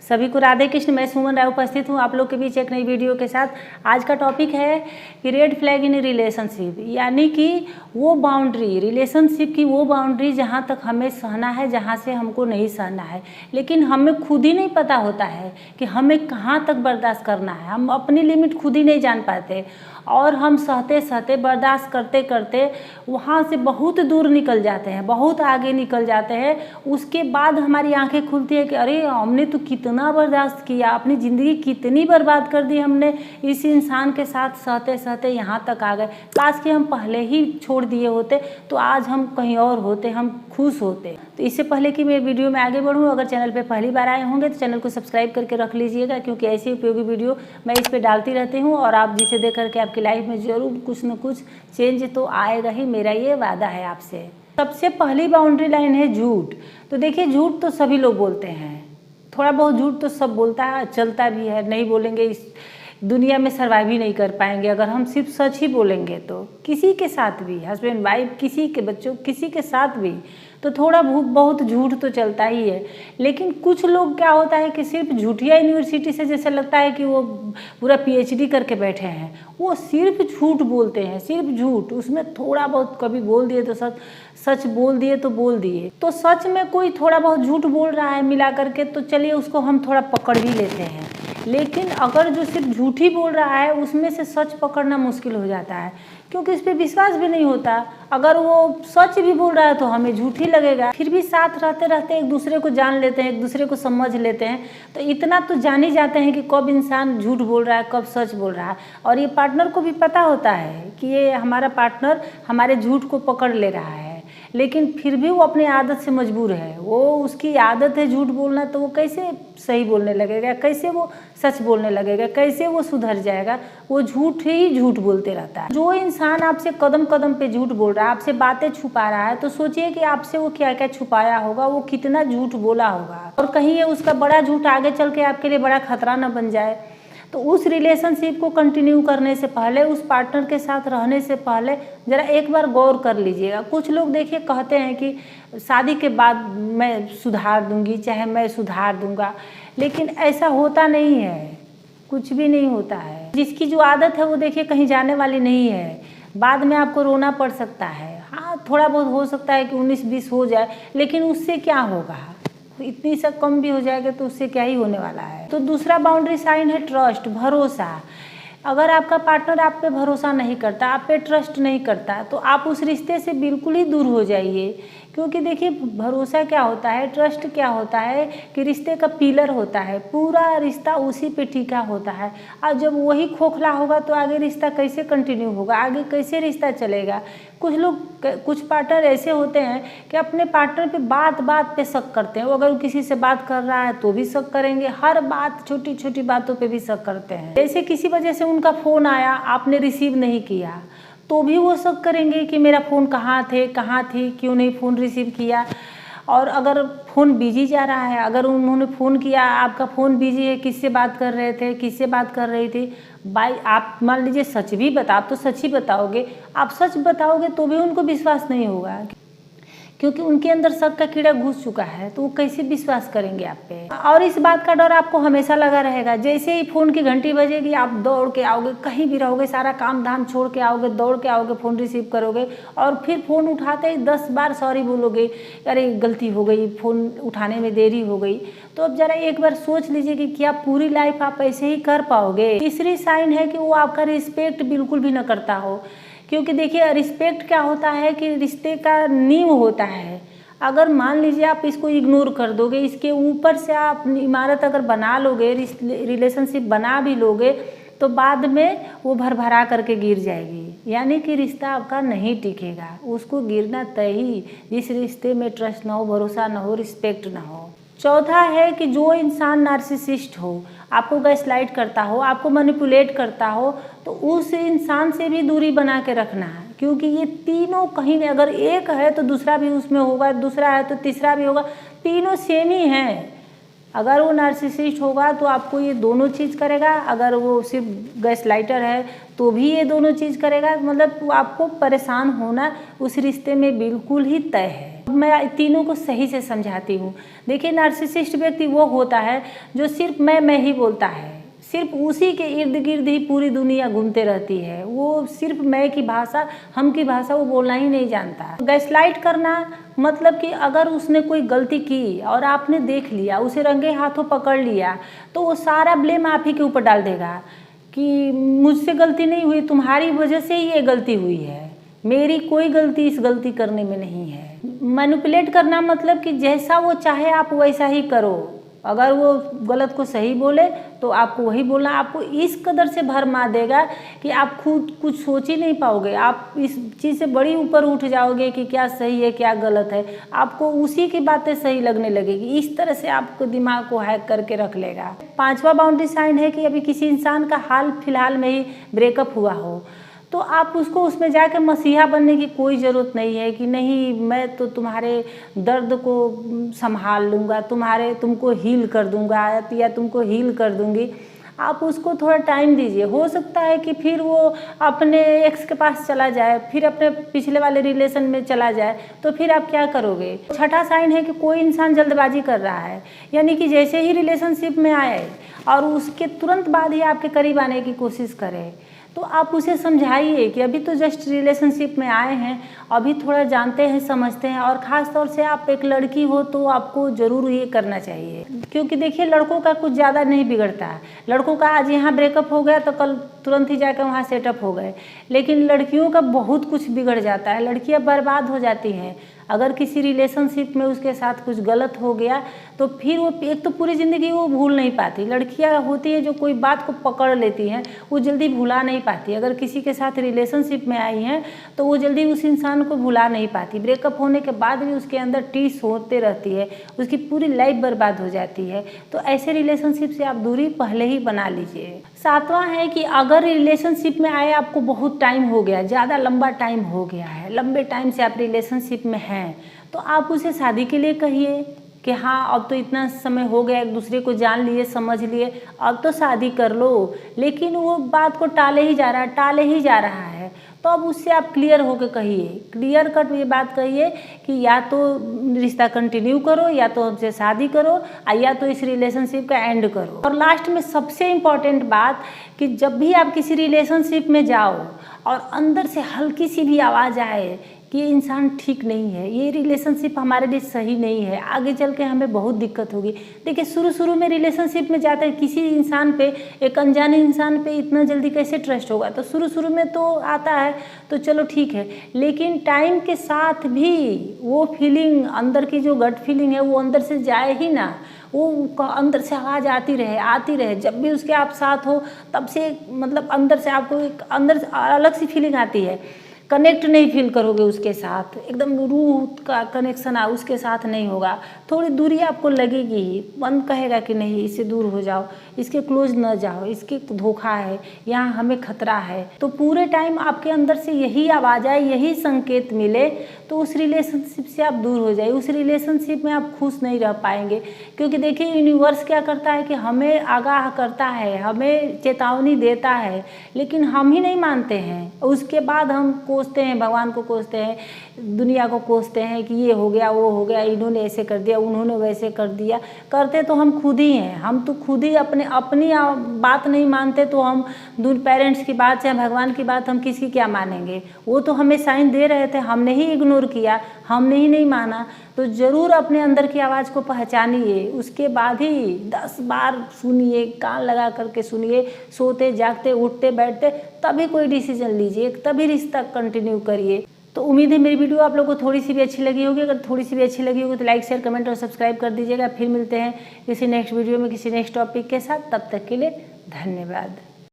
सभी को राधे कृष्ण। मैं सुमन राय उपस्थित हूँ आप लोग के बीच एक नई वीडियो के साथ। आज का टॉपिक है कि रेड फ्लैग इन रिलेशनशिप, यानी कि वो बाउंड्री, रिलेशनशिप की वो बाउंड्री जहाँ तक हमें सहना है, जहाँ से हमको नहीं सहना है, लेकिन हमें खुद ही नहीं पता होता है कि हमें कहाँ तक बर्दाश्त करना है। हम अपनी लिमिट खुद ही नहीं जान पाते और हम सहते सहते बर्दाश्त करते करते वहाँ से बहुत दूर निकल जाते हैं, बहुत आगे निकल जाते हैं। उसके बाद हमारी आंखें खुलती है कि अरे हमने तो कितना बर्दाश्त किया, अपनी ज़िंदगी कितनी बर्बाद कर दी हमने इस इंसान के साथ सहते सहते यहाँ तक आ गए। काश कि हम पहले ही छोड़ दिए होते तो आज हम कहीं और होते, हम खुश होते। तो इससे पहले कि मैं वीडियो में आगे बढ़ूँ, अगर चैनल पर पहली बार आए होंगे तो चैनल को सब्सक्राइब करके रख लीजिएगा, क्योंकि ऐसी उपयोगी वीडियो मैं इस पर डालती रहती हूँ और आप जिसे देख करके आपकी लाइफ में ज़रूर कुछ न कुछ चेंज तो आएगा ही, मेरा ये वादा है आपसे। सबसे पहली बाउंड्री लाइन है झूठ। तो देखिए, झूठ तो सभी लोग बोलते हैं, थोड़ा बहुत झूठ तो सब बोलता है, चलता भी है। नहीं बोलेंगे इस दुनिया में सर्वाइव ही नहीं कर पाएंगे अगर हम सिर्फ सच ही बोलेंगे तो। किसी के साथ भी, हस्बैंड वाइफ, किसी के बच्चों, किसी के साथ भी तो थोड़ा बहुत झूठ तो चलता ही है। लेकिन कुछ लोग क्या होता है कि सिर्फ झूठिया यूनिवर्सिटी से जैसे लगता है कि वो पूरा PhD करके बैठे हैं, वो सिर्फ झूठ बोलते हैं, सिर्फ झूठ। उसमें थोड़ा बहुत कभी बोल दिए तो सच बोल दिए तो बोल दिए। तो सच में कोई थोड़ा बहुत झूठ बोल रहा है मिला करके तो चलिए उसको हम थोड़ा पकड़ भी लेते हैं, लेकिन अगर जो सिर्फ झूठ ही बोल रहा है उसमें से सच पकड़ना मुश्किल हो जाता है, क्योंकि इस पर विश्वास भी नहीं होता। अगर वो सच भी बोल रहा है तो हमें झूठ ही लगेगा। फिर भी साथ रहते रहते एक दूसरे को जान लेते हैं, एक दूसरे को समझ लेते हैं, तो इतना तो जान ही जाते हैं कि कब इंसान झूठ बोल रहा है, कब सच बोल रहा है। और ये पार्टनर को भी पता होता है कि ये हमारा पार्टनर हमारे झूठ को पकड़ ले रहा है, लेकिन फिर भी वो अपनी आदत से मजबूर है। वो उसकी आदत है झूठ बोलना, तो वो कैसे सही बोलने लगेगा, कैसे वो सच बोलने लगेगा, कैसे वो सुधर जाएगा। वो झूठ ही झूठ बोलते रहता है। जो इंसान आपसे कदम कदम पे झूठ बोल रहा है, आपसे बातें छुपा रहा है, तो सोचिए कि आपसे वो क्या क्या छुपाया होगा, वो कितना झूठ बोला होगा, और कहीं ये उसका बड़ा झूठ आगे चल के आपके लिए बड़ा खतरा न बन जाए। तो उस रिलेशनशिप को कंटिन्यू करने से पहले, उस पार्टनर के साथ रहने से पहले ज़रा एक बार गौर कर लीजिएगा। कुछ लोग देखिए कहते हैं कि शादी के बाद मैं सुधार दूंगी, चाहे मैं सुधार दूंगा, लेकिन ऐसा होता नहीं है, कुछ भी नहीं होता है। जिसकी जो आदत है वो देखिए कहीं जाने वाली नहीं है। बाद में आपको रोना पड़ सकता है, हाँ थोड़ा बहुत हो सकता है कि 19-20 हो जाए, लेकिन उससे क्या होगा, इतनी सा कम भी हो जाएगा तो उससे क्या ही होने वाला है। तो दूसरा बाउंड्री साइन है ट्रस्ट, भरोसा। अगर आपका पार्टनर आप पे भरोसा नहीं करता, आप पे ट्रस्ट नहीं करता, तो आप उस रिश्ते से बिल्कुल ही दूर हो जाइए। क्योंकि देखिए, भरोसा क्या होता है, ट्रस्ट क्या होता है कि रिश्ते का पिलर होता है, पूरा रिश्ता उसी पे टिका होता है। और जब वही खोखला होगा तो आगे रिश्ता कैसे कंटिन्यू होगा, आगे कैसे रिश्ता चलेगा। कुछ पार्टनर ऐसे होते हैं कि अपने पार्टनर पे बात बात पे शक करते हैं। वो अगर किसी से बात कर रहा है तो भी शक करेंगे, हर बात छोटी छोटी बातों पे भी शक करते हैं। जैसे किसी वजह से उनका फ़ोन आया, आपने रिसीव नहीं किया, तो भी वो शक करेंगे कि मेरा फ़ोन कहाँ थी, क्यों नहीं फ़ोन रिसीव किया। और अगर फ़ोन बिजी जा रहा है, अगर उन्होंने फ़ोन किया, आपका फ़ोन बिजी है, किससे बात कर रहे थे, किससे बात कर रही थी, आप मान लीजिए सच भी आप तो सच ही बताओगे, आप सच बताओगे तो भी उनको विश्वास नहीं होगा, क्योंकि उनके अंदर शक का कीड़ा घुस चुका है, तो वो कैसे विश्वास करेंगे आप पे। और इस बात का डर आपको हमेशा लगा रहेगा। जैसे ही फ़ोन की घंटी बजेगी आप दौड़ के आओगे, कहीं भी रहोगे, सारा काम धाम छोड़ के आओगे, दौड़ के आओगे, फ़ोन रिसीव करोगे, और फिर फ़ोन उठाते ही 10 बार सॉरी बोलोगे, अरे गलती हो गई, फ़ोन उठाने में देरी हो गई। तो अब ज़रा एक बार सोच लीजिए कि क्या पूरी लाइफ आप ऐसे ही कर पाओगे। तीसरी साइन है कि वो आपका रिस्पेक्ट बिल्कुल भी न करता हो। क्योंकि देखिए, रिस्पेक्ट क्या होता है कि रिश्ते का नींव होता है। अगर मान लीजिए आप इसको इग्नोर कर दोगे, इसके ऊपर से आप इमारत अगर बना लोगे, रिलेशनशिप बना भी लोगे, तो बाद में वो भरभरा करके गिर जाएगी, यानी कि रिश्ता आपका नहीं टिकेगा। उसको गिरना तय ही, जिस रिश्ते में ट्रस्ट ना हो, भरोसा ना हो, रिस्पेक्ट ना हो। चौथा है कि जो इंसान नार्सिसिस्ट हो, आपको गैसलाइट करता हो, आपको मैनिपुलेट करता हो, तो उस इंसान से भी दूरी बना के रखना है। क्योंकि ये तीनों कहीं नहीं, अगर एक है तो दूसरा भी उसमें होगा, दूसरा है तो तीसरा भी होगा, तीनों सेम ही हैं। अगर वो नार्सिसिस्ट होगा तो आपको ये दोनों चीज़ करेगा, अगर वो सिर्फ गैसलाइटर है तो भी ये दोनों चीज़ करेगा। मतलब आपको परेशान होना उस रिश्ते में बिल्कुल ही तय है। मैं तीनों को सही से समझाती हूँ। देखिए, नार्सिसिस्ट व्यक्ति वो होता है जो सिर्फ मैं ही बोलता है, सिर्फ उसी के इर्द गिर्द ही पूरी दुनिया घूमते रहती है। वो सिर्फ मैं की भाषा, हम की भाषा वो बोलना ही नहीं जानता। गैसलाइट करना मतलब कि अगर उसने कोई गलती की और आपने देख लिया, उसे रंगे हाथों पकड़ लिया, तो वो सारा ब्लेम आप ही के ऊपर डाल देगा कि मुझसे गलती नहीं हुई, तुम्हारी वजह से ही ये गलती हुई है, मेरी कोई गलती इस गलती करने में नहीं है। मैनिपुलेट करना मतलब कि जैसा वो चाहे आप वैसा ही करो। अगर वो गलत को सही बोले तो आपको वही बोलना। आपको इस कदर से भरमा देगा कि आप खुद कुछ सोच ही नहीं पाओगे। आप इस चीज़ से बड़ी ऊपर उठ जाओगे कि क्या सही है क्या गलत है, आपको उसी की बातें सही लगने लगेगी। इस तरह से आपको दिमाग को हैक करके रख लेगा। 5वां बाउंड्री साइन है कि अभी किसी इंसान का हाल फिलहाल में ही ब्रेकअप हुआ हो, तो आप उसको उसमें जाकर मसीहा बनने की कोई ज़रूरत नहीं है कि नहीं मैं तो तुम्हारे दर्द को संभाल लूँगा, तुमको हील कर दूँगा या तुमको हील कर दूँगी। आप उसको थोड़ा टाइम दीजिए। हो सकता है कि फिर वो अपने एक्स के पास चला जाए, फिर अपने पिछले वाले रिलेशन में चला जाए, तो फिर आप क्या करोगे। 6ठा साइन है कि कोई इंसान जल्दबाजी कर रहा है, यानी कि जैसे ही रिलेशनशिप में आए और उसके तुरंत बाद ही आपके करीब आने की कोशिश करे, तो आप उसे समझाइए कि अभी तो जस्ट रिलेशनशिप में आए हैं, अभी थोड़ा जानते हैं समझते हैं। और ख़ास तौर से आप एक लड़की हो तो आपको ज़रूर ये करना चाहिए, क्योंकि देखिए लड़कों का कुछ ज़्यादा नहीं बिगड़ता है। लड़कों का आज यहाँ ब्रेकअप हो गया तो कल तुरंत ही जाकर वहाँ सेटअप हो गए, लेकिन लड़कियों का बहुत कुछ बिगड़ जाता है। लड़कियाँ बर्बाद हो जाती हैं। अगर किसी रिलेशनशिप में उसके साथ कुछ गलत हो गया तो फिर वो एक तो पूरी ज़िंदगी वो भूल नहीं पाती। लड़कियां होती हैं जो कोई बात को पकड़ लेती हैं, वो जल्दी भुला नहीं पाती। अगर किसी के साथ रिलेशनशिप में आई हैं तो वो जल्दी उस इंसान को भुला नहीं पाती। ब्रेकअप होने के बाद भी उसके अंदर टीस होते रहती है, उसकी पूरी लाइफ बर्बाद हो जाती है। तो ऐसे रिलेशनशिप से आप दूरी पहले ही बना लीजिए। 7वां है कि अगर रिलेशनशिप में आए आपको बहुत टाइम हो गया, ज़्यादा लंबा टाइम हो गया है, लंबे टाइम से आप रिलेशनशिप में हैं, तो आप उसे शादी के लिए कहिए कि हाँ अब तो इतना समय हो गया, एक दूसरे को जान लिए समझ लिए, अब तो शादी कर लो। लेकिन वो बात को टाले ही जा रहा है, तो अब उससे आप क्लियर होकर कहिए, क्लियर कट ये बात कहिए कि या तो रिश्ता कंटिन्यू करो, या तो हमसे शादी करो, या तो इस रिलेशनशिप का एंड करो। और लास्ट में सबसे इम्पॉर्टेंट बात कि जब भी आप किसी रिलेशनशिप में जाओ और अंदर से हल्की सी भी आवाज़ आए कि ये इंसान ठीक नहीं है, ये रिलेशनशिप हमारे लिए सही नहीं है, आगे चल के हमें बहुत दिक्कत होगी। देखिए शुरू में रिलेशनशिप में जाते हैं किसी इंसान पे, एक अनजाने इंसान पे इतना जल्दी कैसे ट्रस्ट होगा। तो शुरू में तो आता है तो चलो ठीक है, लेकिन टाइम के साथ भी वो फीलिंग, अंदर की जो गट फीलिंग है वो अंदर से जाए ही ना, वो अंदर से आवाज़ आती रहे। जब भी उसके आप साथ हो तब से मतलब अंदर से आपको एक अंदर से अलग सी फीलिंग आती है। कनेक्ट नहीं फील करोगे उसके साथ, एकदम रूह का कनेक्शन उसके साथ नहीं होगा। थोड़ी दूरी आपको लगेगी ही, मन कहेगा कि नहीं इससे दूर हो जाओ, इसके क्लोज न जाओ, इसके धोखा है, यहाँ हमें खतरा है। तो पूरे टाइम आपके अंदर से यही आवाज़ आए, यही संकेत मिले, तो उस रिलेशनशिप से आप दूर हो जाइए। उस रिलेशनशिप में आप खुश नहीं रह पाएंगे, क्योंकि देखिए यूनिवर्स क्या करता है कि हमें आगाह करता है, हमें चेतावनी देता है, लेकिन हम ही नहीं मानते हैं। उसके बाद हम कोसते हैं, भगवान को कोसते हैं, दुनिया को कोसते हैं कि ये हो गया वो हो गया, इन्होंने ऐसे कर दिया, उन्होंने वैसे कर दिया। करते तो हम खुद ही हैं। हम तो खुद ही अपनी बात नहीं मानते, तो हम पेरेंट्स की बात या भगवान की बात हम किसकी क्या मानेंगे। वो तो हमें साइन दे रहे थे, हमने ही इग्नोर किया, हमने ही नहीं माना। तो ज़रूर अपने अंदर की आवाज़ को पहचानिए, उसके बाद ही 10 बार सुनिए, कान लगा करके सुनिए, सोते जागते उठते बैठते, तभी कोई डिसीजन लीजिए, तभी रिश्ता कंटिन्यू करिए। तो उम्मीद है मेरी वीडियो आप लोगों को थोड़ी सी भी अच्छी लगी होगी। अगर थोड़ी सी भी अच्छी लगी होगी तो लाइक शेयर कमेंट और सब्सक्राइब कर दीजिएगा। फिर मिलते हैं किसी नेक्स्ट वीडियो में किसी नेक्स्ट टॉपिक के साथ। तब तक के लिए धन्यवाद।